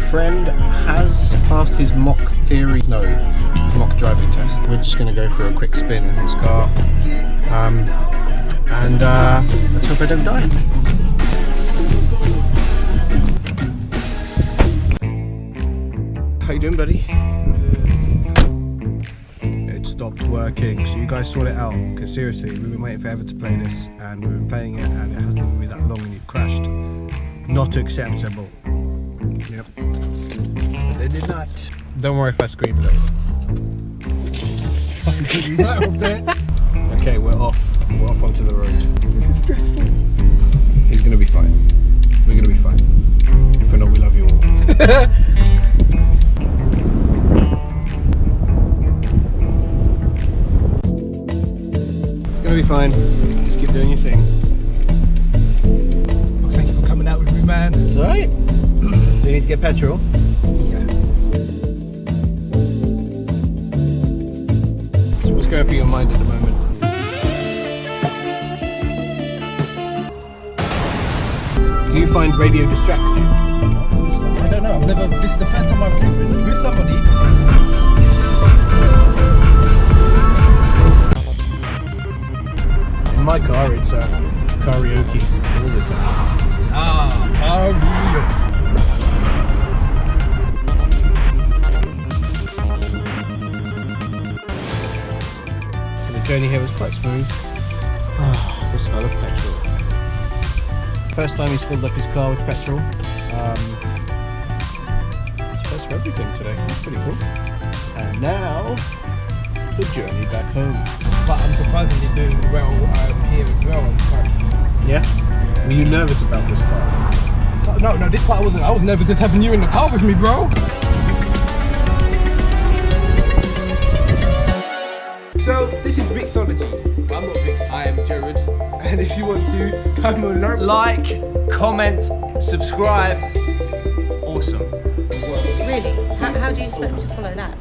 friend has passed his mock driving test. We're just going to go for a quick spin in his car, and let's hope I don't die. How you doing, buddy? It stopped working, so you guys sort it out, because seriously, we've been waiting forever to play this, and we've been playing it, and it hasn't even been that long, and you've crashed. Not acceptable. Yep. But they did not. Don't worry if I scream a little. Okay, we're off. We're off onto the road. This is stressful. He's gonna be fine. We're gonna be fine. If we're not, we love you all. It's gonna be fine. Just keep doing your thing. Well, thank you for coming out with me, man. It's alright. So you need to get petrol? Yeah. So what's going through your mind at the moment? Do you find radio distracts you? I don't know. This is the first time I've driven with somebody. In my car, it's karaoke all the time. Karaoke. So the journey here was quite smooth. Ah, the smell of petrol. First time he's filled up his car with petrol. It's first for everything today. That's pretty cool. And now, the journey back home. But I'm surprisingly doing well here as well. Yeah? Were you nervous about this part? No, this part I wasn't. I was nervous just having you in the car with me, bro. So, this is Rixology. I'm not Rix, I am Jared. And if you want to come and learn, like, comment, subscribe. Awesome. Really? How do you expect me to follow that?